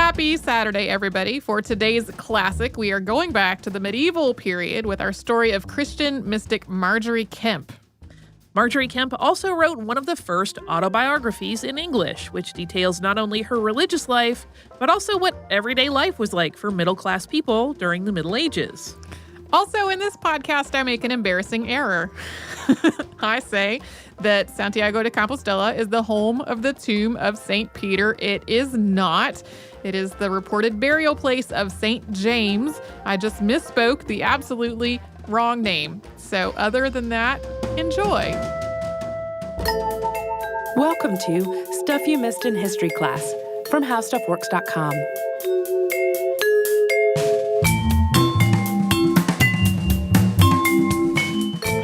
Happy Saturday, everybody. For today's classic, we are going back to the medieval period with our story of Christian mystic Margery Kempe. Margery Kempe also wrote one of the first autobiographies in English, which details not only her religious life, but also what everyday life was like for middle-class people during the Middle Ages. Also, in this podcast, I make an embarrassing error. I say that Santiago de Compostela is the home of the tomb of St. Peter. It is not. It is the reported burial place of St. James. I just misspoke the absolutely wrong name. So other than that, enjoy. Welcome to Stuff You Missed in History Class from HowStuffWorks.com.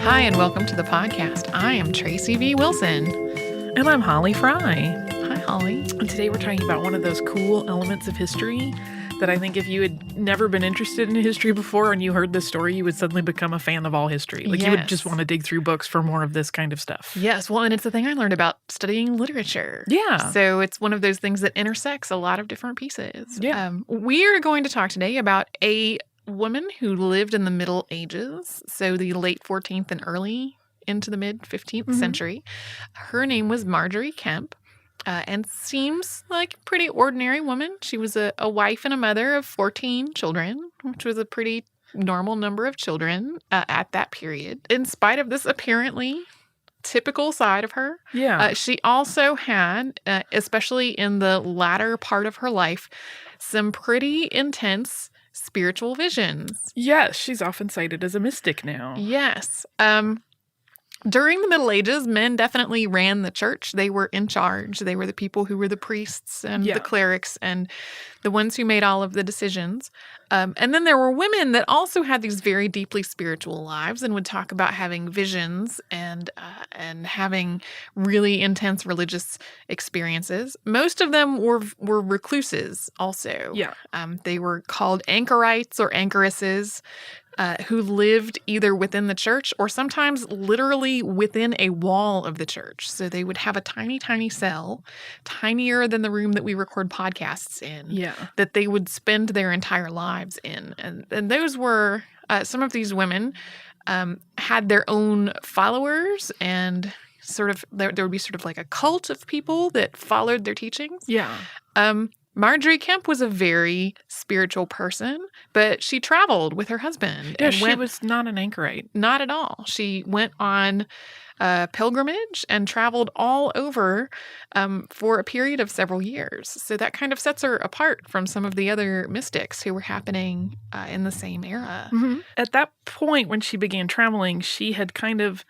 Hi, and welcome to the podcast. I am Tracy V. Wilson. And I'm Holly Fry. Hi, Holly. And today we're talking about one of those cool elements of history that I think if you had never been interested in history before and you heard this story, you would suddenly become a fan of all history. Like, you would just want to dig through books for more of this kind of stuff. Yes. Well, and it's the thing I learned about studying literature. Yeah. So it's one of those things that intersects a lot of different pieces. Yeah. We are going to talk today about a woman who lived in the Middle Ages, so the late 14th and early into the mid 15th century. Her name was Margery Kempe. And seems like a pretty ordinary woman. She was a wife and a mother of 14 children, which was a pretty normal number of children at that period. In spite of this apparently typical side of her, she also had, especially in the latter part of her life, some pretty intense spiritual visions. Yes, she's often cited as a mystic now. Yes. During the Middle Ages, men definitely ran the church. They were in charge. They were the people who were the priests and the clerics and the ones who made all of the decisions. And then there were women that also had these very deeply spiritual lives and would talk about having visions and having really intense religious experiences. Most of them were recluses also. Yeah. They were called anchorites or anchoresses. Who lived either within the church or sometimes literally within a wall of the church. So they would have a tiny, tiny cell, tinier than the room that we record podcasts in, that they would spend their entire lives in. And those were, some of these women had their own followers and sort of, there would be sort of like a cult of people that followed their teachings. Yeah. Margery Kempe was a very spiritual person, but she traveled with her husband. Yeah, she was not an anchorite. Not at all. She went on a pilgrimage and traveled all over for a period of several years. So that kind of sets her apart from some of the other mystics who were happening in the same era. Mm-hmm. At that point, when she began traveling, she had kind of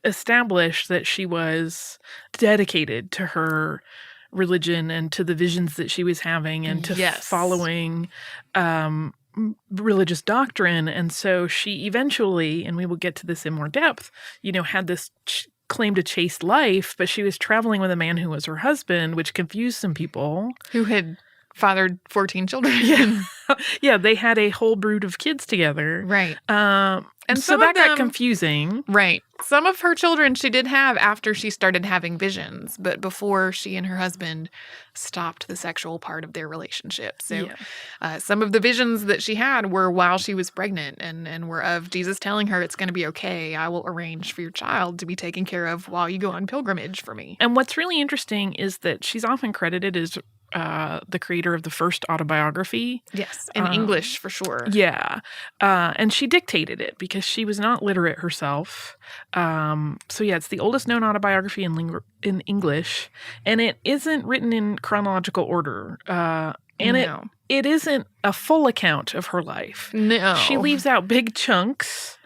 established that she was dedicated to her religion and to the visions that she was having and to following religious doctrine. And so she eventually, and we will get to this in more depth, had this claim to chaste life, but she was traveling with a man who was her husband, which confused some people. Who had fathered 14 children. Yeah, they had a whole brood of kids together. Right. And so that got confusing. Right. Some of her children she did have after she started having visions, but before she and her husband stopped the sexual part of their relationship. So some of the visions that she had were while she was pregnant and were of Jesus telling her it's going to be okay. I will arrange for your child to be taken care of while you go on pilgrimage for me. And what's really interesting is that she's often credited as the creator of the first autobiography. Yes, in English for sure. Yeah. And she dictated it because she was not literate herself. It's the oldest known autobiography in English, and it isn't written in chronological order. It isn't a full account of her life. No. She leaves out big chunks,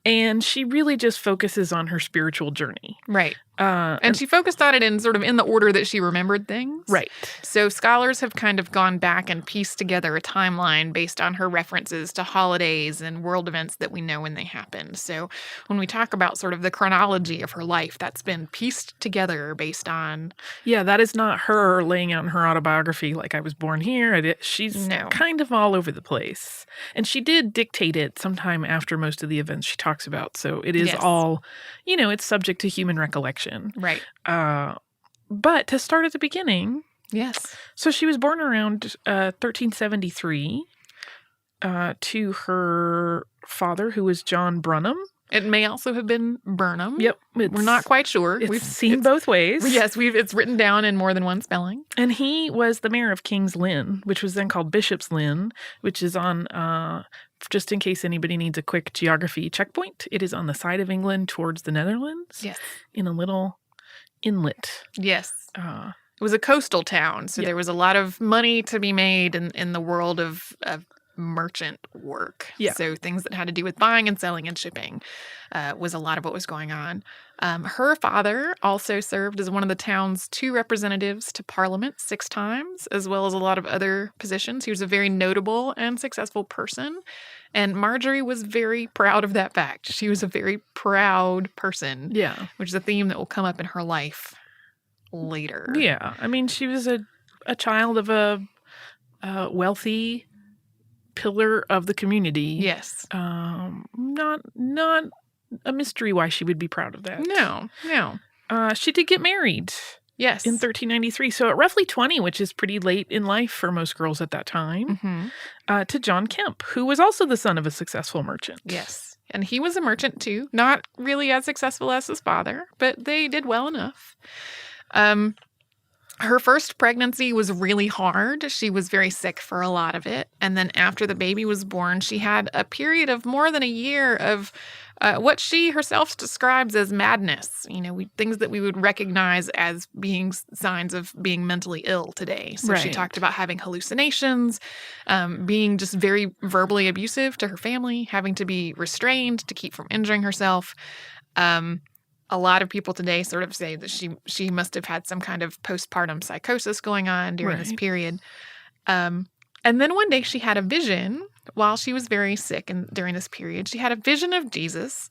and she really just focuses on her spiritual journey. Right. And she focused on it in the order that she remembered things. Right. So scholars have kind of gone back and pieced together a timeline based on her references to holidays and world events that we know when they happened. So when we talk about sort of the chronology of her life, that's been pieced together based on... Yeah, that is not her laying out in her autobiography like I was born here. She's kind of all over the place. And she did dictate it sometime after most of the events she talks about. So it is all, it's subject to human recollection. Right. But to start at the beginning, Yes. So she was born around 1373 to her father, who was John Brunham. It may also have been Burnham. Yep. We're not quite sure. We've seen both ways. Yes, it's written down in more than one spelling. And he was the mayor of King's Lynn, which was then called Bishop's Lynn, which is on, just in case anybody needs a quick geography checkpoint, it is on the side of England towards the Netherlands. Yes. In a little inlet. Yes. It was a coastal town, so there was a lot of money to be made in the world of merchant work. Yeah. So things that had to do with buying and selling and shipping was a lot of what was going on. Her father also served as one of the town's 2 representatives to Parliament 6 times, as well as a lot of other positions. He was a very notable and successful person, and Margery was very proud of that fact. She was a very proud person, which is a theme that will come up in her life later. Yeah. I mean, she was a child of a wealthy pillar of the community. Yes. Not a mystery why she would be proud of that. No. She did get married. Yes. In 1393. So at roughly 20, which is pretty late in life for most girls at that time, to John Kempe, who was also the son of a successful merchant. Yes. And he was a merchant too. Not really as successful as his father, but they did well enough. Her first pregnancy was really hard. She was very sick for a lot of it. And then after the baby was born, she had a period of more than a year of what she herself describes as madness. Things that we would recognize as being signs of being mentally ill today. So she talked about having hallucinations, being just very verbally abusive to her family, having to be restrained to keep from injuring herself. A lot of people today sort of say that she must have had some kind of postpartum psychosis going on during this period. And then one day she had a vision while she was very sick, and during this period, she had a vision of Jesus.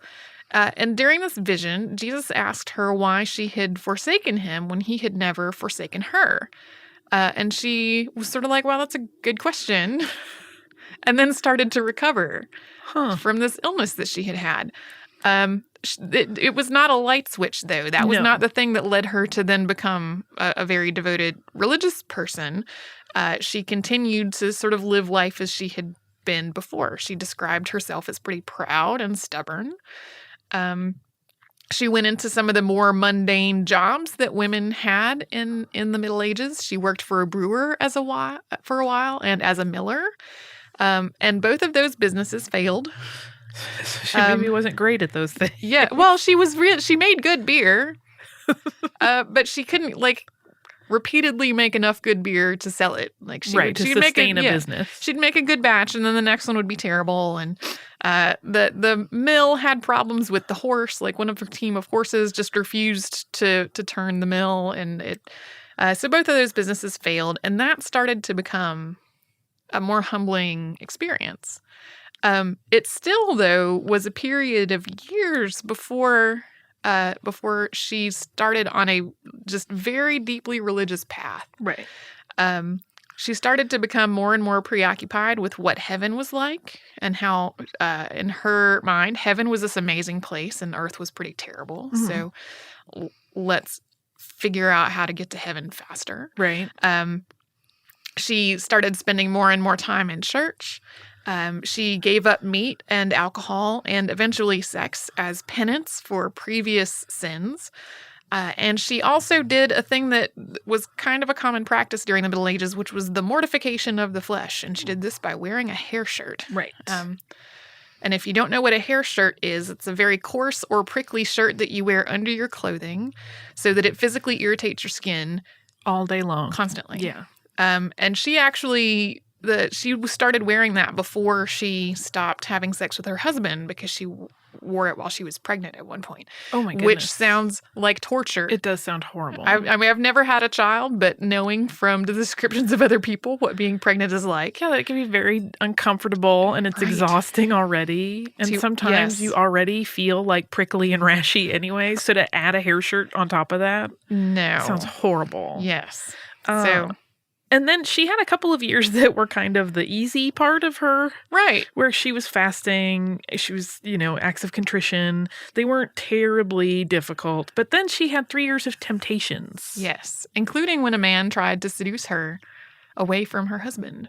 And during this vision, Jesus asked her why she had forsaken him when he had never forsaken her. And she was sort of like, well, that's a good question. And then started to recover from this illness that she had had. It was not a light switch, though. That was not the thing that led her to then become a very devoted religious person. She continued to sort of live life as she had been before. She described herself as pretty proud and stubborn. She went into some of the more mundane jobs that women had in the Middle Ages. She worked for a brewer for a while and as a miller. And both of those businesses failed. So she maybe wasn't great at those things. Yeah, well, she made good beer, but she couldn't repeatedly make enough good beer to sell it. To sustain a business. She'd make a good batch, and then the next one would be terrible. And the mill had problems with the horse. One of her team of horses just refused to turn the mill, and so both of those businesses failed, and that started to become a more humbling experience. It still, though, was a period of years before she started on a just very deeply religious path. Right. She started to become more and more preoccupied with what heaven was like and how, in her mind, heaven was this amazing place and earth was pretty terrible. Mm-hmm. So let's figure out how to get to heaven faster. Right. She started spending more and more time in church. She gave up meat and alcohol and eventually sex as penance for previous sins. And she also did a thing that was kind of a common practice during the Middle Ages, which was the mortification of the flesh. And she did this by wearing a hair shirt. Right. And if you don't know what a hair shirt is, it's a very coarse or prickly shirt that you wear under your clothing so that it physically irritates your skin all day long. Constantly. Yeah. And she actually... she started wearing that before she stopped having sex with her husband because she wore it while she was pregnant at one point. Oh, my goodness. Which sounds like torture. It does sound horrible. I mean, I've never had a child, but knowing from the descriptions of other people what being pregnant is like. Yeah, that can be very uncomfortable, and it's exhausting already. And sometimes you already feel prickly and rashy anyway. So to add a hair shirt on top of that? No. Sounds horrible. Yes. And then she had a couple of years that were kind of the easy part of her. Right. Where she was fasting. She was, acts of contrition. They weren't terribly difficult. But then she had 3 years of temptations. Yes. Including when a man tried to seduce her away from her husband.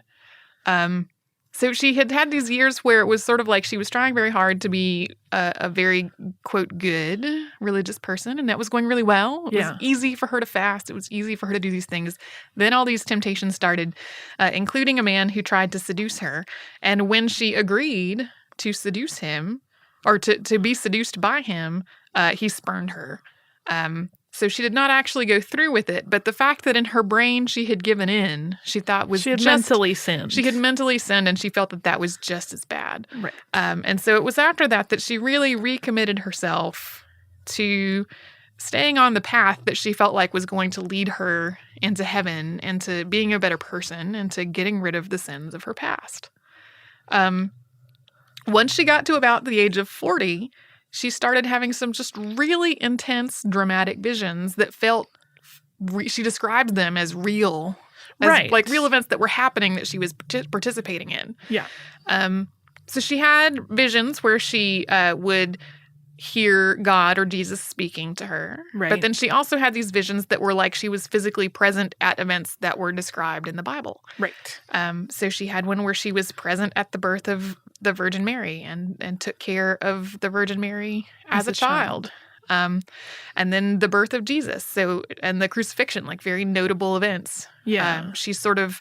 So she had these years where it was sort of like she was trying very hard to be a very, quote, good religious person, and that was going really well. It was easy for her to fast. It was easy for her to do these things. Then all these temptations started, including a man who tried to seduce her. And when she agreed to seduce him, or to be seduced by him, he spurned her. So she did not actually go through with it, but the fact that in her brain she had given in, she thought was she had mentally sinned. She had mentally sinned, and she felt that was just as bad. Right. And so it was after that she really recommitted herself to staying on the path that she felt like was going to lead her into heaven and to being a better person and to getting rid of the sins of her past. Once she got to about the age of 40, she started having some just really intense, dramatic visions that felt, she described them as real. As like real events that were happening that she was participating in. Yeah. So she had visions where she would hear God or Jesus speaking to her. Right. But then she also had these visions that were like she was physically present at events that were described in the Bible. Right. So she had one where she was present at the birth of the Virgin Mary and took care of the Virgin Mary as a child. And then the birth of Jesus. And the crucifixion, like very notable events. Yeah. She sort of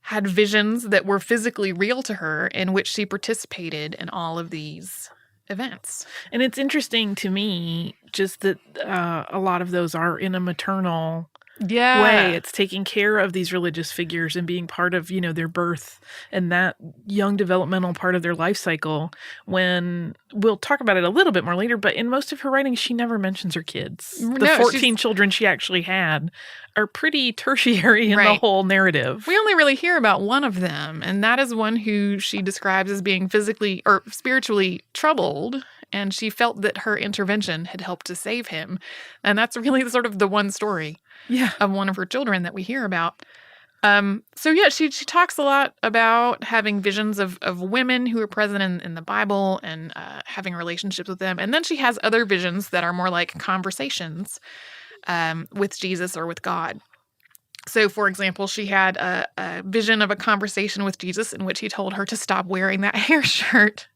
had visions that were physically real to her in which she participated in all of these events. And it's interesting to me just that a lot of those are in a maternal way. It's taking care of these religious figures and being part of, their birth and that young developmental part of their life cycle, when we'll talk about it a little bit more later, but in most of her writings, she never mentions her kids. The 14 children she actually had are pretty tertiary in the whole narrative. We only really hear about one of them, and that is one who she describes as being physically or spiritually troubled, and she felt that her intervention had helped to save him. And that's really sort of the one story of one of her children that we hear about. She talks a lot about having visions of women who are present in the Bible and having relationships with them. And then she has other visions that are more like conversations with Jesus or with God. So, for example, she had a vision of a conversation with Jesus in which he told her to stop wearing that hair shirt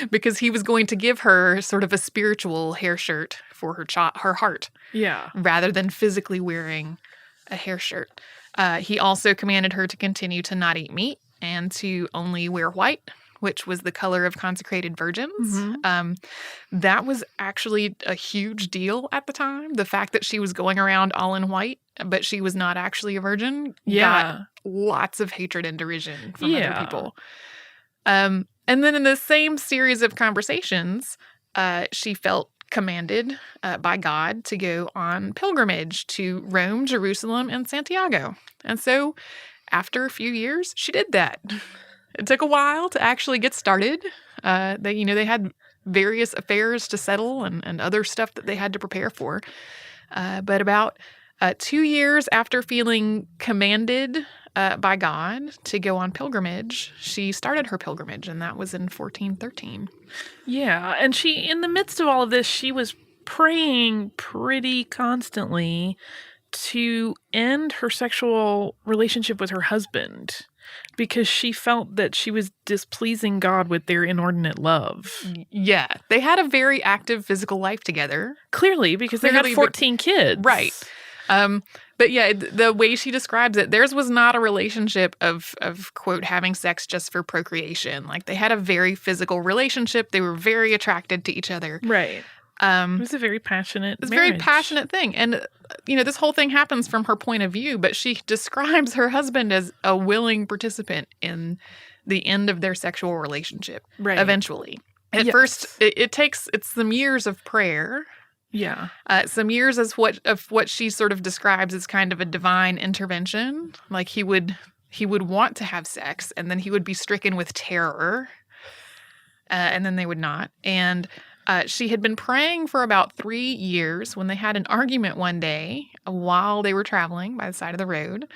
because he was going to give her sort of a spiritual hair shirt for her heart. Yeah. Rather than physically wearing a hair shirt. He also commanded her to continue to not eat meat and to only wear white, which was the color of consecrated virgins. Mm-hmm. That was actually a huge deal at the time. The fact that she was going around all in white, but she was not actually a virgin, got lots of hatred and derision from other people. And then in the same series of conversations, she felt commanded by God to go on pilgrimage to Rome, Jerusalem, and Santiago. And so after a few years, she did that. It took a while to actually get started. They had various affairs to settle and other stuff that they had to prepare for. But about 2 years after feeling commanded by God to go on pilgrimage, she started her pilgrimage, and that was in 1413. Yeah, and in the midst of all of this, she was praying pretty constantly to end her sexual relationship with her husband because she felt that she was displeasing God with their inordinate love. Yeah, they had a very active physical life together. Clearly, because they had 14 kids. Right. But yeah, the way she describes it, theirs was not a relationship of quote, having sex just for procreation. Like, they had a very physical relationship. They were very attracted to each other. Right. It was a very passionate It's a very passionate thing. And, this whole thing happens from her point of view, but she describes her husband as a willing participant in the end of their sexual relationship. Right. Eventually. At first, it's some years of prayer. Yeah. Some years of what she sort of describes as kind of a divine intervention. Like, he would want to have sex, and then he would be stricken with terror, and then they would not. And She had been praying for about 3 years when they had an argument one day while they were traveling by the side of the road.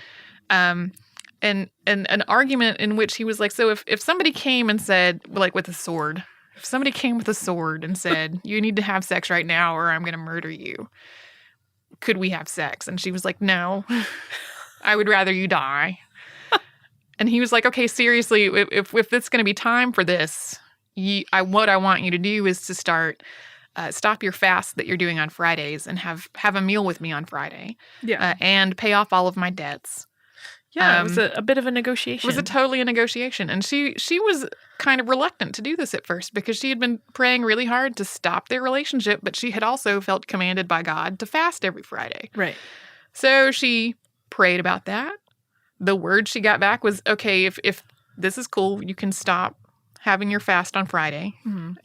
And an argument in which he was like, so if somebody came and said, like with a sword, if somebody came with a sword and said, you need to have sex right now or I'm going to murder you, could we have sex? And she was like, no, I would rather you die. And he was like, okay, seriously, if it's going to be time for this, what I want you to do is to stop your fast that you're doing on Fridays and have a meal with me on Friday. Yeah. And pay off all of my debts. Yeah, it was a bit of a negotiation. It was totally a negotiation. And she was kind of reluctant to do this at first because she had been praying really hard to stop their relationship, but she had also felt commanded by God to fast every Friday. Right. So she prayed about that. The word she got back was, okay, if this is cool, you can stop having your fast on Friday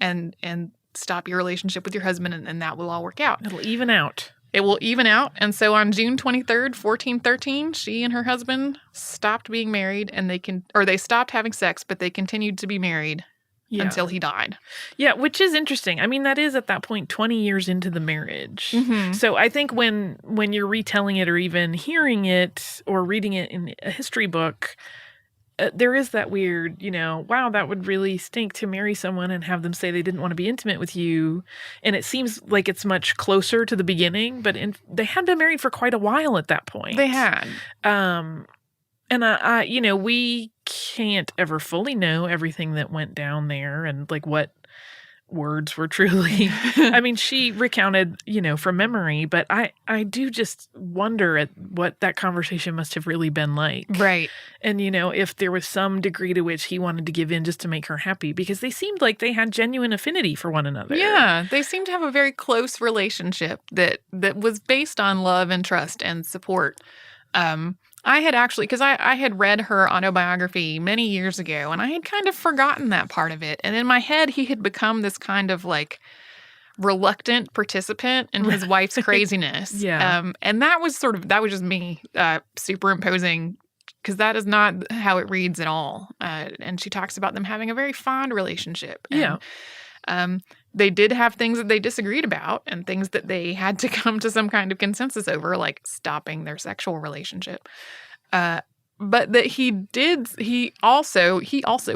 and stop your relationship with your husband, and that will all work out. It'll even out. It will even out. And so on June 23rd, 1413, she and her husband stopped being married, and they stopped having sex, but they continued to be married until he died. Yeah, which is interesting. I mean, that is at that point 20 years into the marriage. Mm-hmm. So I think when you're retelling it or even hearing it or reading it in a history book, there is that weird, wow, that would really stink to marry someone and have them say they didn't want to be intimate with you. And it seems like it's much closer to the beginning, but they had been married for quite a while at that point. They had. And we can't ever fully know everything that went down there and like what words were truly, I mean, she recounted, from memory, but I do just wonder at what that conversation must have really been like. Right. And, if there was some degree to which he wanted to give in just to make her happy, because they seemed like they had genuine affinity for one another. Yeah. They seemed to have a very close relationship that was based on love and trust and support. I had actually, because I had read her autobiography many years ago, and I had kind of forgotten that part of it. And in my head, he had become this kind of like reluctant participant in his wife's craziness. Yeah. And that was just me superimposing, because that is not how it reads at all. And she talks about them having a very fond relationship. And, Yeah. They did have things that they disagreed about and things that they had to come to some kind of consensus over, like stopping their sexual relationship. But that he also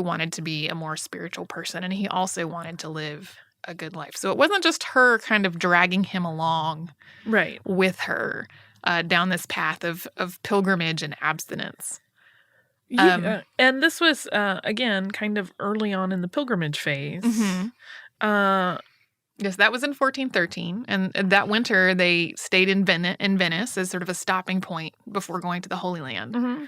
wanted to be a more spiritual person, and he also wanted to live a good life. So it wasn't just her kind of dragging him along Right. with her down this path of pilgrimage and abstinence. Yeah. And this was, again, kind of early on in the pilgrimage phase. Mm-hmm. Yes, that was in 1413, and that winter they stayed in Venice as sort of a stopping point before going to the Holy Land. Mm-hmm.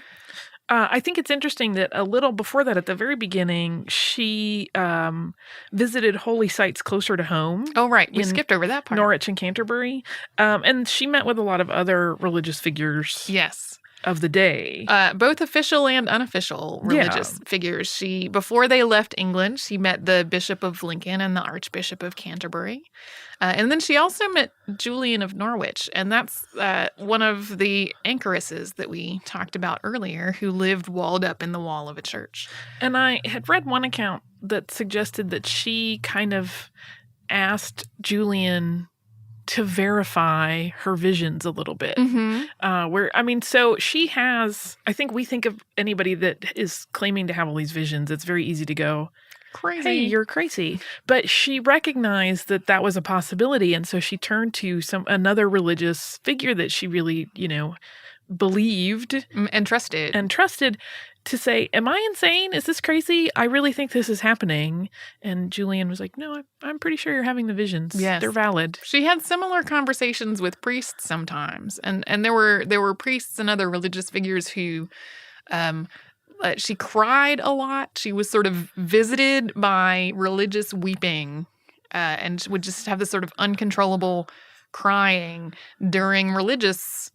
I think it's interesting that a little before that, at the very beginning, she visited holy sites closer to home. Oh, right. We skipped over that part. Norwich and Canterbury. And she met with a lot of other religious figures. Yes. Of the day. Both official and unofficial religious figures. Before they left England, she met the Bishop of Lincoln and the Archbishop of Canterbury. And then she also met Julian of Norwich. And that's one of the anchoresses that we talked about earlier, who lived walled up in the wall of a church. And I had read one account that suggested that she kind of asked Julian to verify her visions a little bit. Mm-hmm. So she has, I think we think of anybody that is claiming to have all these visions, it's very easy to go, crazy. Hey, you're crazy. But she recognized that was a possibility. And so she turned to another religious figure that she really, believed and trusted to say, am I insane? Is this crazy? I really think this is happening. And Julian was like, no, I'm pretty sure you're having the visions. Yes. They're valid. She had similar conversations with priests sometimes. And there were priests and other religious figures who she cried a lot. She was sort of visited by religious weeping and would just have this sort of uncontrollable crying during religious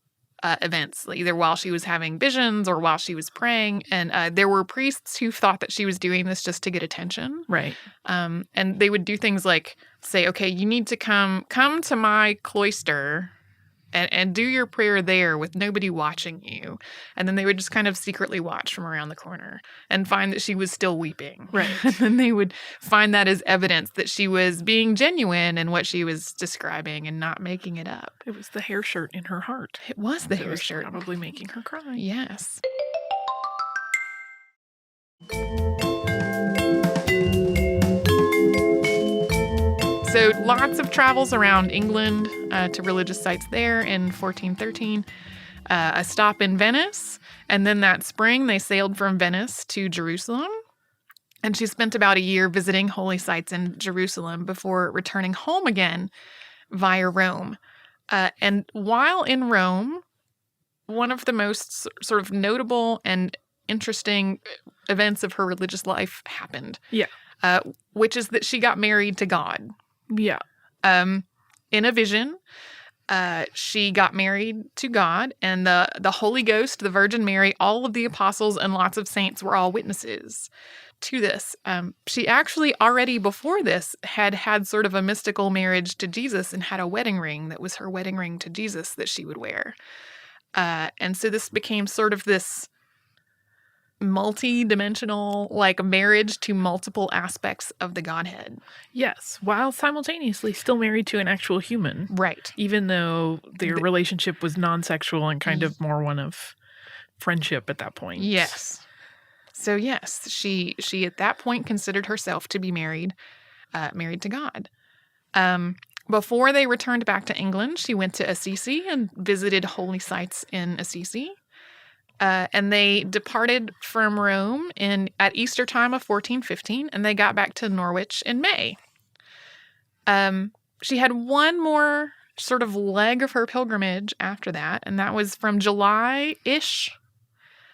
events, either while she was having visions or while she was praying. And there were priests who thought that she was doing this just to get attention. Right. And they would do things like say, okay, you need to come to my cloister and do your prayer there with nobody watching you. And then they would just kind of secretly watch from around the corner and find that she was still weeping. Right. And then they would find that as evidence that she was being genuine in what she was describing and not making it up. It was the hair shirt in her heart. It was the that hair was shirt. probably making her cry. Yes. So lots of travels around England to religious sites there in 1413. A stop in Venice. And then that spring, they sailed from Venice to Jerusalem. And she spent about a year visiting holy sites in Jerusalem before returning home again via Rome. And while in Rome, one of the most sort of notable and interesting events of her religious life happened. Yeah. Which is that she got married to God. Yeah. In a vision, she got married to God, and the Holy Ghost, the Virgin Mary, all of the apostles, and lots of saints were all witnesses to this. She actually already before this had sort of a mystical marriage to Jesus and had a wedding ring that was her wedding ring to Jesus that she would wear. And so this became sort of this multi-dimensional, like, marriage to multiple aspects of the Godhead. Yes, while simultaneously still married to an actual human. Right. Even though their relationship was non-sexual and kind of more one of friendship at that point. Yes. So yes, she at that point considered herself to be married to God. Before they returned back to England, she went to Assisi and visited holy sites in Assisi. And they departed from Rome at Easter time of 1415, and they got back to Norwich in May. She had one more sort of leg of her pilgrimage after that, and that was from July-ish,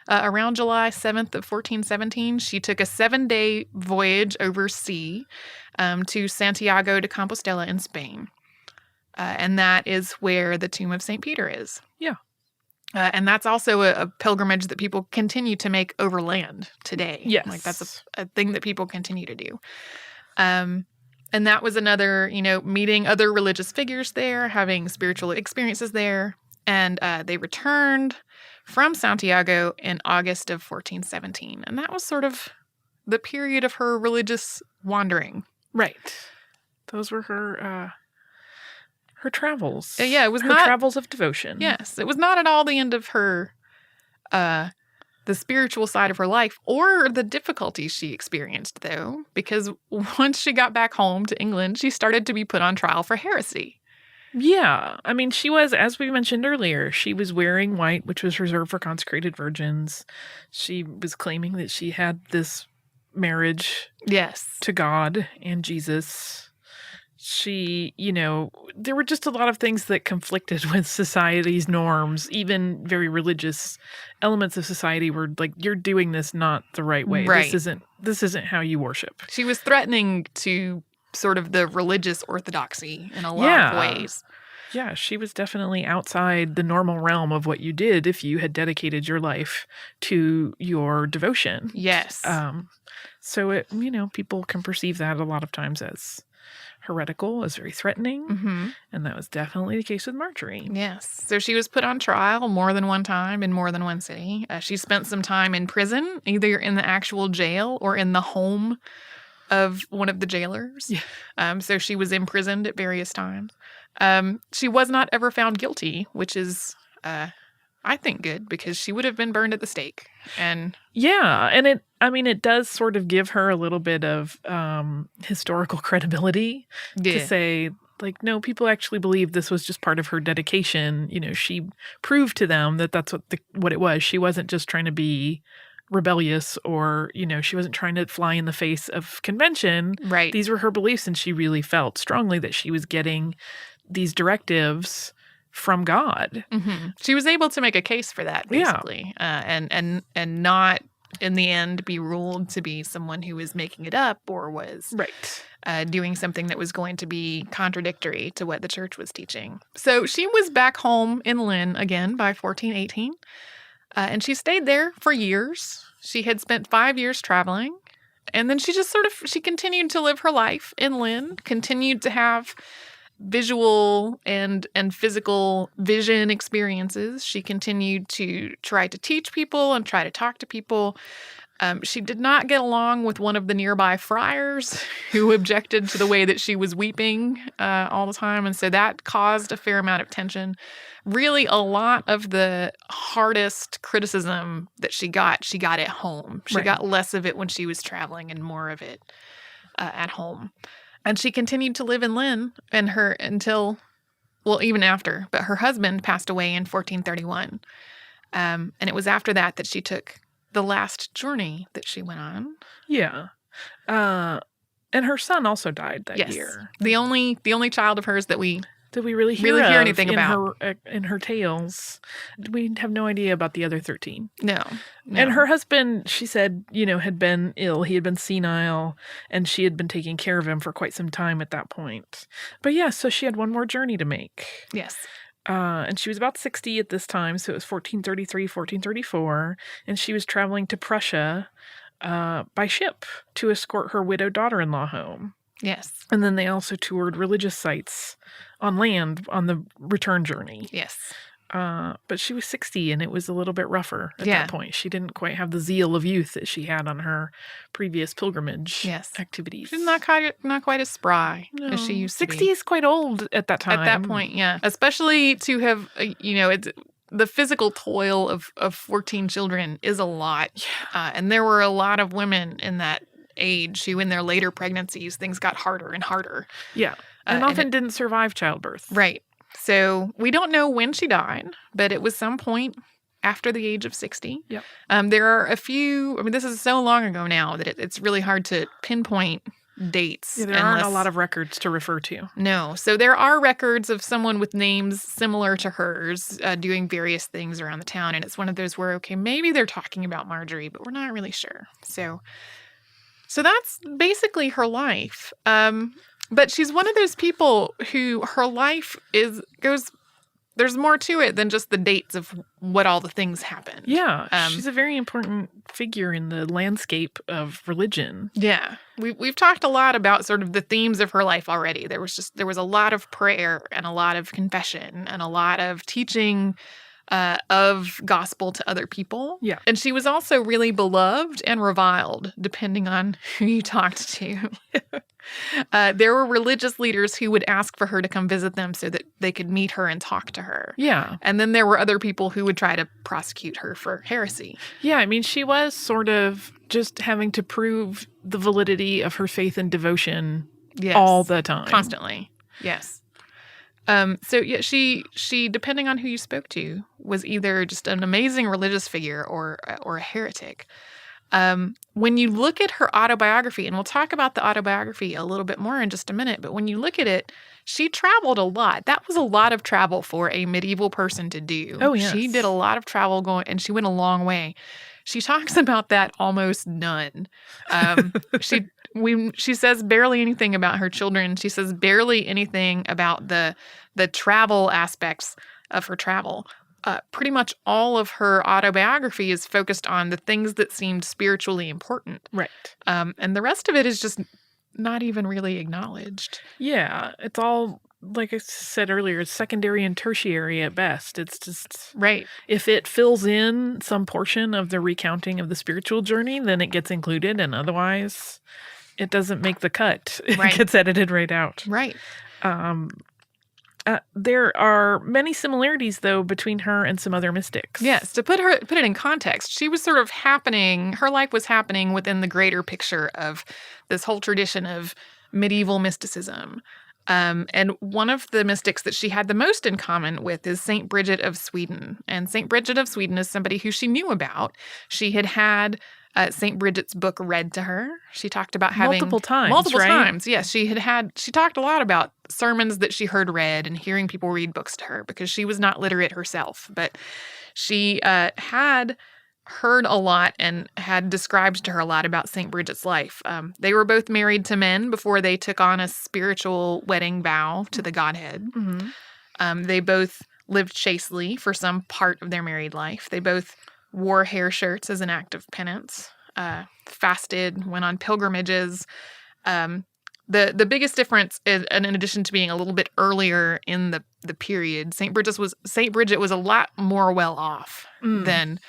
around July 7th of 1417. She took a 7-day voyage over sea to Santiago de Compostela in Spain. And that is where the tomb of St. Peter is. Yeah. And that's also a pilgrimage that people continue to make overland today. Yes. Like, that's a thing that people continue to do. And that was another, meeting other religious figures there, having spiritual experiences there. And they returned from Santiago in August of 1417. And that was sort of the period of her religious wandering. Right. Those were her travels. Yeah, it was her not travels of devotion. Yes, it was not at all the end of her, the spiritual side of her life or the difficulties she experienced, though, because once she got back home to England, she started to be put on trial for heresy. Yeah. I mean, she was, as we mentioned earlier, she was wearing white, which was reserved for consecrated virgins. She was claiming that she had this marriage to God and Jesus. She, there were just a lot of things that conflicted with society's norms. Even very religious elements of society were like, you're doing this not the right way. Right. This isn't how you worship. She was threatening to sort of the religious orthodoxy in a lot of ways. Yeah, she was definitely outside the normal realm of what you did if you had dedicated your life to your devotion. Yes. So people can perceive that a lot of times as heretical, as very threatening. Mm-hmm. And that was definitely the case with Margery. Yes. So she was put on trial more than one time in more than one city. She spent some time in prison, either in the actual jail or in the home of one of the jailers. Yeah. So she was imprisoned at various times. She was not ever found guilty, which is, I think, good, because she would have been burned at the stake. And yeah, and it does sort of give her a little bit of historical credibility to say, like, no, people actually believe this was just part of her dedication. She proved to them that that's what it was. She wasn't just trying to be rebellious or, she wasn't trying to fly in the face of convention. Right. These were her beliefs, and she really felt strongly that she was getting these directives from God. Mm-hmm. She was able to make a case for that, basically, and not in the end be ruled to be someone who was making it up or was doing something that was going to be contradictory to what the church was teaching. So she was back home in Lynn again by 1418, and she stayed there for years. She had spent 5 years traveling, and then she just she continued to live her life in Lynn, continued to have visual and physical vision experiences. She continued to try to teach people and try to talk to people. She did not get along with one of the nearby friars who objected to the way that she was weeping all the time. And so that caused a fair amount of tension. Really, a lot of the hardest criticism that she got at home. She got less of it when she was traveling and more of it at home. And she continued to live in Lynn even after. But her husband passed away in 1431. And it was after that she took the last journey that she went on. Yeah. And her son also died that year. The only child of hers that we really hear anything about in her tales. We have no idea about the other 13. No. And her husband, she said, had been ill. He had been senile, and she had been taking care of him for quite some time at that point. But so she had one more journey to make. Yes. And she was about 60 at this time, so it was 1433, 1434, and she was traveling to Prussia by ship to escort her widowed daughter-in-law home. Yes. And then they also toured religious sites on land on the return journey. Yes. But she was 60, and it was a little bit rougher at that point. She didn't quite have the zeal of youth that she had on her previous pilgrimage activities. She's not quite as spry as she used to be. 60 is quite old at that time. At that point, yeah. Especially to have, it's the physical toil of 14 children is a lot. Yeah. And there were a lot of women in that age who, in their later pregnancies, things got harder and harder. Yeah. And often didn't survive childbirth. Right. So we don't know when she died, but it was some point after the age of 60. Yep. There are a few, this is so long ago now that it's really hard to pinpoint dates. Yeah, there aren't a lot of records to refer to. No. So there are records of someone with names similar to hers doing various things around the town. And it's one of those where, okay, maybe they're talking about Margery, but we're not really sure. So that's basically her life. But she's one of those people who her life there's more to it than just the dates of what all the things happened. Yeah. She's a very important figure in the landscape of religion. Yeah. We've talked a lot about sort of the themes of her life already. There was a lot of prayer and a lot of confession and a lot of teaching of gospel to other people. Yeah. And she was also really beloved and reviled, depending on who you talked to. There were religious leaders who would ask for her to come visit them so that they could meet her and talk to her. Yeah. And then there were other people who would try to prosecute her for heresy. Yeah, she was sort of just having to prove the validity of her faith and devotion all the time. Constantly. Yes. She depending on who you spoke to, was either just an amazing religious figure or a heretic. When you look at her autobiography, and we'll talk about the autobiography a little bit more in just a minute, but when you look at it, she traveled a lot. That was a lot of travel for a medieval person to do. Oh, yes. She did a lot of travel and she went a long way. She talks about that almost none. She says barely anything about her children. She says barely anything about the travel aspects of her travel. Pretty much all of her autobiography is focused on the things that seemed spiritually important. Right. And the rest of it is just not even really acknowledged. Yeah. It's all, like I said earlier, it's secondary and tertiary at best. It's just... Right. If it fills in some portion of the recounting of the spiritual journey, then it gets included, and otherwise it doesn't make the cut. Right. It gets edited right out. Right. There are many similarities, though, between her and some other mystics. Yes, to put it in context, she was sort of her life was happening within the greater picture of this whole tradition of medieval mysticism. And one of the mystics that she had the most in common with is St. Bridget of Sweden. And St. Bridget of Sweden is somebody who she knew about. She had St. Bridget's book read to her. She talked about having... Multiple times, yes. She talked a lot about sermons that she heard read and hearing people read books to her because she was not literate herself. But she had heard a lot and had described to her a lot about St. Bridget's life. They were both married to men before they took on a spiritual wedding vow to the Godhead. Mm-hmm. They both lived chastely for some part of their married life. They both wore hair shirts as an act of penance, fasted, went on pilgrimages. The biggest difference is, and in addition to being a little bit earlier in the period, St. Bridget was a lot more well off than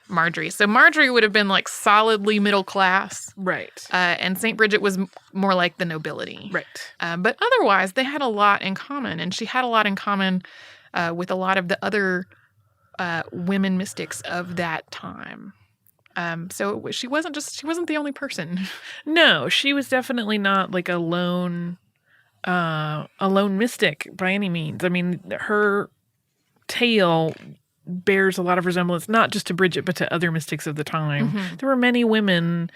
Margery. So Margery would have been like solidly middle class. Right. And St. Bridget was more like the nobility. Right. But otherwise, they had a lot in common. And she had a lot in common with a lot of the other women mystics of that time. So she wasn't the only person. No, she was definitely not like a lone mystic by any means. I mean, her tale bears a lot of resemblance, not just to Bridget, but to other mystics of the time. Mm-hmm. There were many women,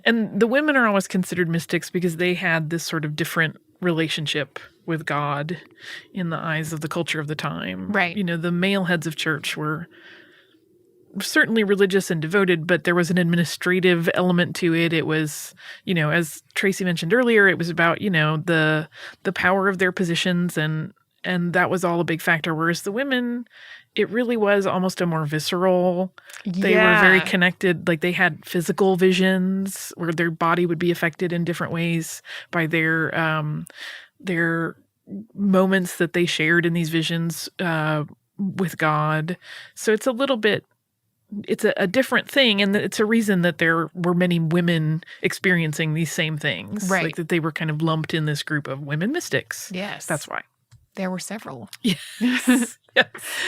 and the women are always considered mystics because they had this sort of different relationship with God in the eyes of the culture of the time. Right. You know, the male heads of church were certainly religious and devoted, but there was an administrative element to it. It was, you know, as Tracy mentioned earlier, it was about, you know, the power of their positions, and that was all a big factor. Whereas the women, it really was almost a more visceral. They were very connected. Like they had physical visions where their body would be affected in different ways by their moments that they shared in these visions with God. So it's a little bit, it's a different thing, and it's a reason that there were many women experiencing these same things. Right. Like that they were kind of lumped in this group of women mystics. Yes. That's why. There were several. Yes. Yes.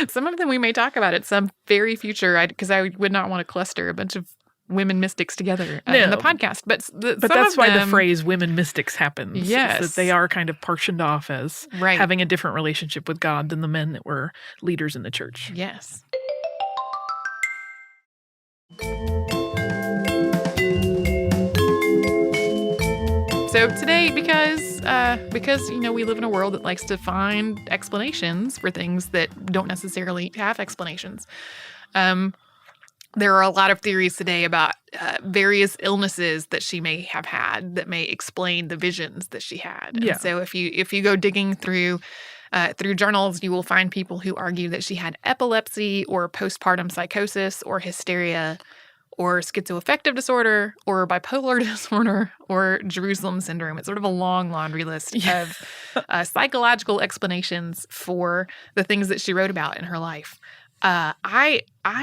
Some of them we may talk about at some very future, because I would not want to cluster a bunch of women mystics together in the podcast. But that's why the phrase women mystics happens. Yes. Is that they are kind of portioned off as having a different relationship with God than the men that were leaders in the church. Yes. So today, because you know, we live in a world that likes to find explanations for things that don't necessarily have explanations, there are a lot of theories today about various illnesses that she may have had that may explain the visions that she had. And so if you go digging through journals, you will find people who argue that she had epilepsy or postpartum psychosis or hysteria or schizoaffective disorder or bipolar disorder or Jerusalem syndrome. It's sort of a long laundry list of psychological explanations for the things that she wrote about in her life. I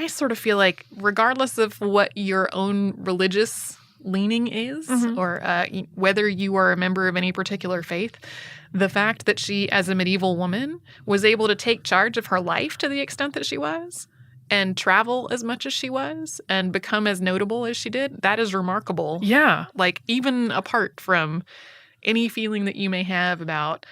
sort of feel like regardless of what your own religious leaning is or whether you are a member of any particular faith, the fact that she, as a medieval woman, was able to take charge of her life to the extent that she was and travel as much as she was and become as notable as she did, that is remarkable. Yeah. Like, even apart from any feeling that you may have about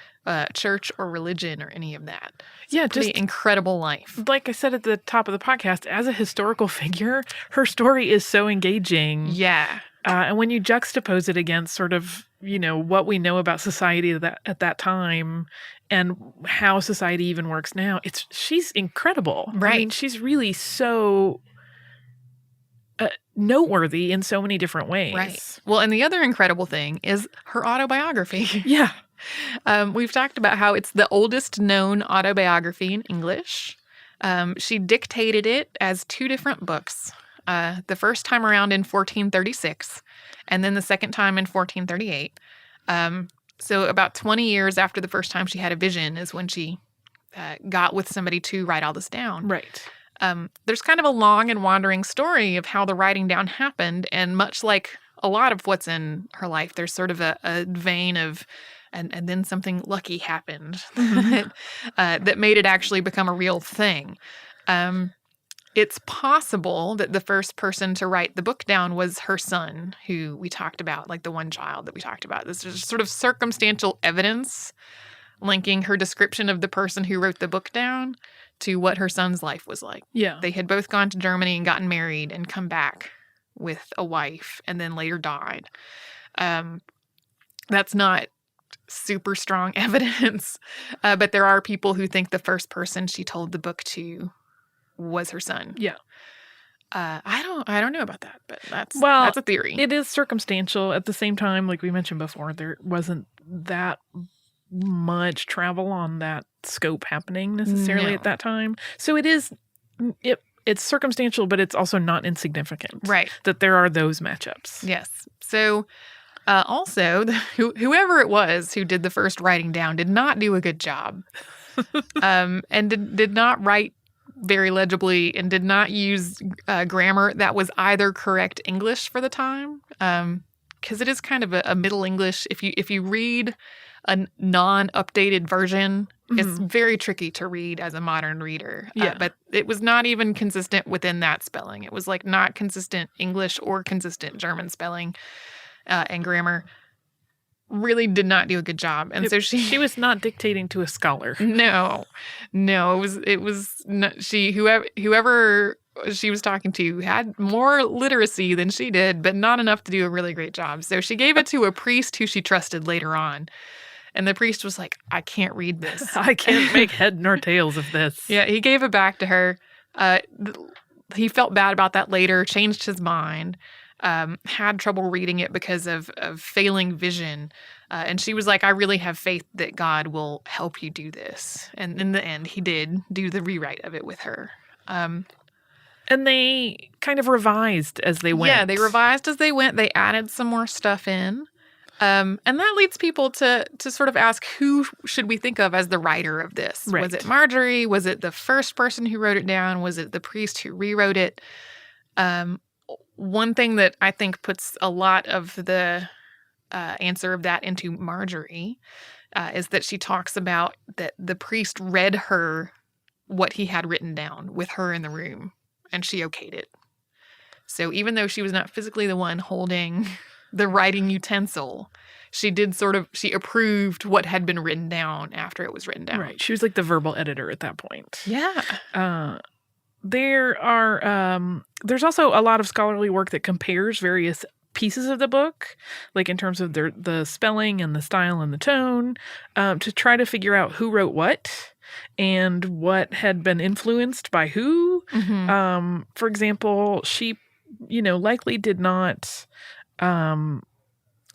church or religion or any of that. Yeah, just incredible life. Like I said at the top of the podcast, as a historical figure, her story is so engaging. Yeah. And when you juxtapose it against sort of, you know, what we know about society at that time and how society even works now, she's incredible. Right. I mean, she's really so noteworthy in so many different ways. Right. Well, and the other incredible thing is her autobiography. Yeah. We've talked about how it's the oldest known autobiography in English. She dictated it as 2 different books. The first time around in 1436, and then the second time in 1438. So about 20 years after the first time she had a vision is when she got with somebody to write all this down. Right. There's kind of a long and wandering story of how the writing down happened, and much like a lot of what's in her life, there's sort of a vein of and then something lucky happened that made it actually become a real thing. It's possible that the first person to write the book down was her son, who we talked about, like the one child that we talked about. This is sort of circumstantial evidence linking her description of the person who wrote the book down to what her son's life was like. Yeah. They had both gone to Germany and gotten married and come back with a wife and then later died. That's not super strong evidence, but there are people who think the first person she told the book to was her son. Yeah. I don't know about that, but that's a theory. It is circumstantial. At the same time, like we mentioned before, there wasn't that much travel on that scope happening necessarily at that time. So it's circumstantial, but it's also not insignificant. Right. That there are those matchups. Yes. So Also, whoever it was who did the first writing down did not do a good job, and did not write very legibly, and did not use grammar that was either correct English for the time, because it is kind of a Middle English. If you read a non-updated version, it's very tricky to read as a modern reader. Yeah. But it was not even consistent within that spelling. It was like not consistent English or consistent German spelling. And grammar, really did not do a good job, and so she was not dictating to a scholar. No, it was not, whoever she was talking to had more literacy than she did, but not enough to do a really great job. So she gave it to a priest who she trusted later on, and the priest was like, "I can't read this. I can't make head nor tails of this." Yeah, he gave it back to her. He felt bad about that later, changed his mind. Had trouble reading it because of failing vision. And she was like, I really have faith that God will help you do this. And in the end, he did do the rewrite of it with her. And they kind of revised as they went. Yeah, they revised as they went. They added some more stuff in. And that leads people to sort of ask, who should we think of as the writer of this? Right. Was it Margery? Was it the first person who wrote it down? Was it the priest who rewrote it? One thing that I think puts a lot of the answer of that into Margery is that she talks about that the priest read her what he had written down with her in the room, and she okayed it. So even though she was not physically the one holding the writing utensil, she approved what had been written down after it was written down. Right. She was like the verbal editor at that point. Yeah. There's also a lot of scholarly work that compares various pieces of the book, like in terms of the spelling and the style and the tone, to try to figure out who wrote what and what had been influenced by who. Mm-hmm. For example, she, likely did not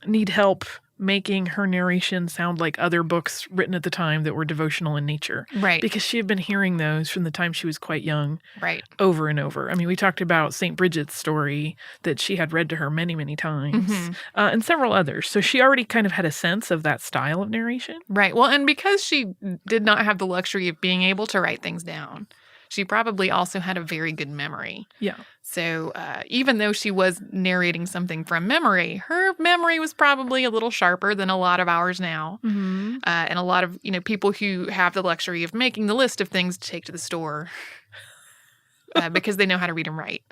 need help making her narration sound like other books written at the time that were devotional in nature. Right. Because she had been hearing those from the time she was quite young. Right. Over and over. I mean, we talked about St. Bridget's story that she had read to her many, many times, and several others. So she already kind of had a sense of that style of narration. Right. Well, and because she did not have the luxury of being able to write things down, she probably also had a very good memory. Yeah. So even though she was narrating something from memory, her memory was probably a little sharper than a lot of ours now. Mm-hmm. And a lot of people who have the luxury of making the list of things to take to the store because they know how to read and write.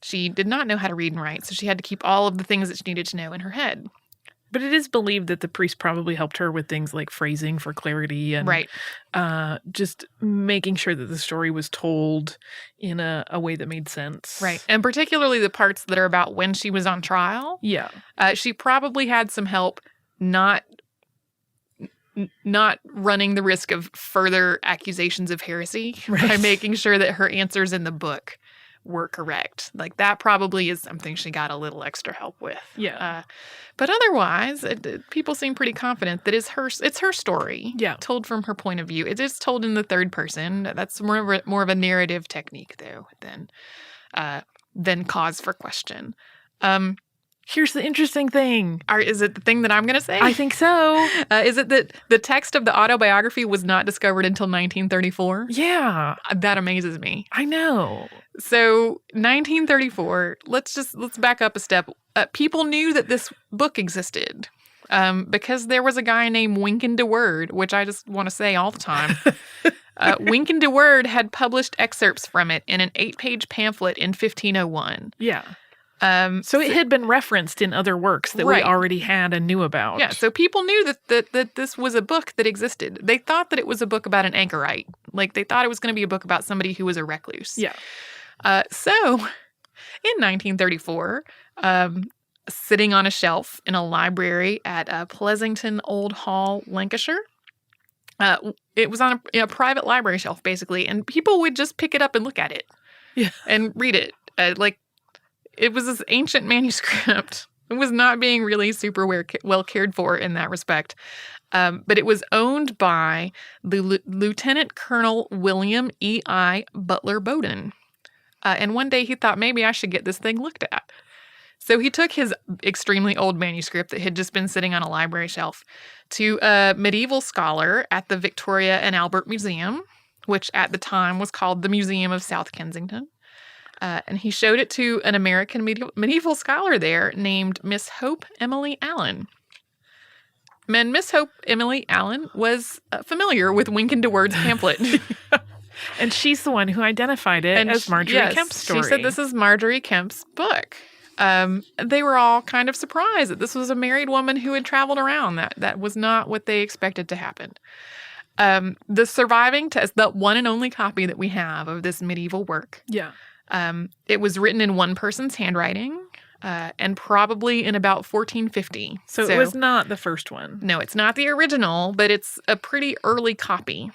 She did not know how to read and write, so she had to keep all of the things that she needed to know in her head. But it is believed that the priest probably helped her with things like phrasing for clarity and right. Just making sure that the story was told in a way that made sense. Right. And particularly the parts that are about when she was on trial. Yeah. She probably had some help not running the risk of further accusations of heresy by making sure that her answers in the book were correct. Like that probably is something she got a little extra help with. Yeah. But otherwise, people seem pretty confident that it's her story. Yeah. Told from her point of view. It is told in the third person. That's more of a narrative technique, though, than cause for question. Here's the interesting thing. Is it the thing that I'm going to say? I think so. Is it that the text of the autobiography was not discovered until 1934? Yeah. That amazes me. I know. So 1934, let's back up a step. People knew that this book existed because there was a guy named Wynkyn de Worde, which I just want to say all the time. Wynkyn de Worde had published excerpts from it in an 8-page pamphlet in 1501. Yeah. So it had been referenced in other works that we already had and knew about. Yeah, so people knew that this was a book that existed. They thought that it was a book about an anchorite. Like, they thought it was going to be a book about somebody who was a recluse. Yeah. So, in 1934, sitting on a shelf in a library at Pleasington Old Hall, Lancashire, it was on a private library shelf, basically, and people would just pick it up and look at it. Yeah. And read it. It was this ancient manuscript. It was not being really super well cared for in that respect. But it was owned by the Lieutenant Colonel William E.I. Butler Bowden. And one day he thought, maybe I should get this thing looked at. So he took his extremely old manuscript that had just been sitting on a library shelf to a medieval scholar at the Victoria and Albert Museum, which at the time was called the Museum of South Kensington. And he showed it to an American medieval scholar there named Miss Hope Emily Allen. And Miss Hope Emily Allen was familiar with Wynkyn de Word's pamphlet. And she's the one who identified it as Margery Kempe's story. She said this is Margery Kempe's book. They were all kind of surprised that this was a married woman who had traveled around. That was not what they expected to happen. The surviving test, the one and only copy that we have of this medieval work. Yeah. It was written in one person's handwriting, and probably in about 1450. So it was not the first one. No, it's not the original, but it's a pretty early copy.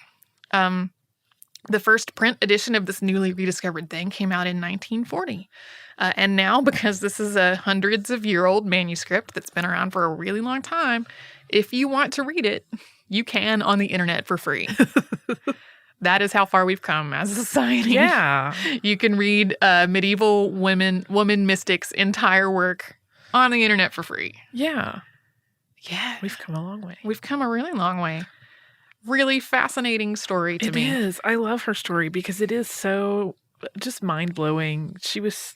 The first print edition of this newly rediscovered thing came out in 1940. And now, because this is a hundreds-of-year-old manuscript that's been around for a really long time, if you want to read it, you can on the internet for free. That is how far we've come as a society. Yeah. You can read medieval woman mystics' entire work on the internet for free. Yeah. Yeah. We've come a long way. We've come a really long way. Really fascinating story to me. It is. I love her story because it is so just mind-blowing. She was,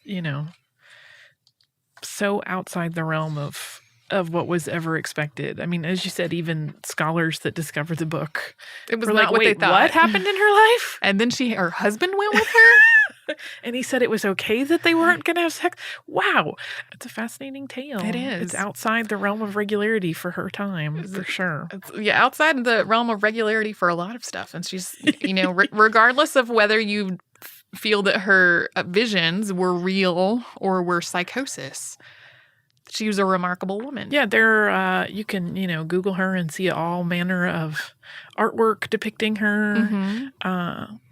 so outside the realm of what was ever expected. I mean, as you said, even scholars that discovered the book, it was were not like, what they wait, thought. what happened in her life? And then her husband went with her? And he said it was okay that they weren't going to have sex. Wow. It's a fascinating tale. It is. It's outside the realm of regularity for her time, for sure. Outside the realm of regularity for a lot of stuff. And she's, regardless of whether you feel that her visions were real or were psychosis, she was a remarkable woman. Yeah, you can, Google her and see all manner of artwork depicting her,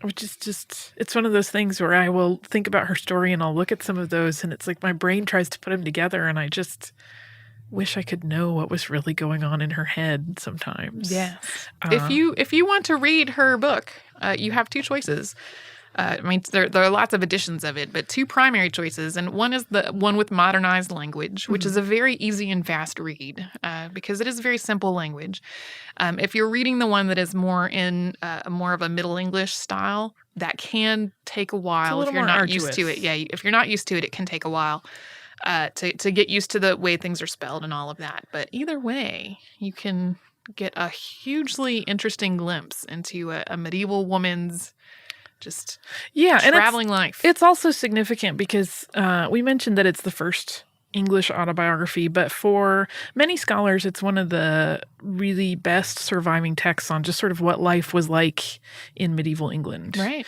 which is just, it's one of those things where I will think about her story and I'll look at some of those and it's like my brain tries to put them together and I just wish I could know what was really going on in her head sometimes. Yes. If you want to read her book, you have two choices. There are lots of editions of it, but two primary choices. And one is the one with modernized language, which is a very easy and fast read because it is very simple language. If you're reading the one that is more in more of a Middle English style, that can take a while if you're not used to it. Yeah, if you're not used to it, it can take a while to get used to the way things are spelled and all of that. But either way, you can get a hugely interesting glimpse into a medieval woman's traveling life. It's also significant because we mentioned that it's the first English autobiography, but for many scholars, it's one of the really best surviving texts on just sort of what life was like in medieval England. Right.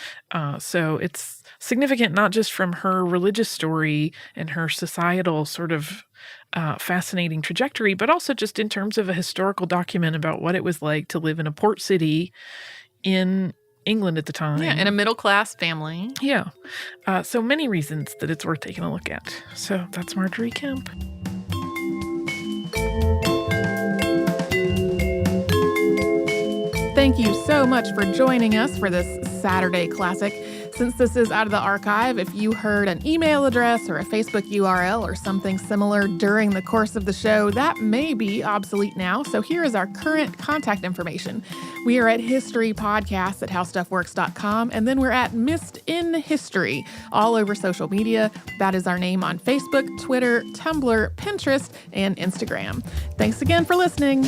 So it's significant not just from her religious story and her societal sort of fascinating trajectory, but also just in terms of a historical document about what it was like to live in a port city in England at the time. Yeah, in a middle-class family. Yeah. So many reasons that it's worth taking a look at. So that's Margery Kempe. Thank you so much for joining us for this Saturday Classic. Since this is out of the archive, if you heard an email address or a Facebook URL or something similar during the course of the show, that may be obsolete now. So here is our current contact information. We are at historypodcasts@howstuffworks.com, and then we're at Missed in History all over social media. That is our name on Facebook, Twitter, Tumblr, Pinterest, and Instagram. Thanks again for listening.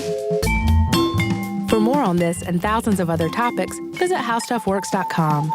For more on this and thousands of other topics, visit howstuffworks.com.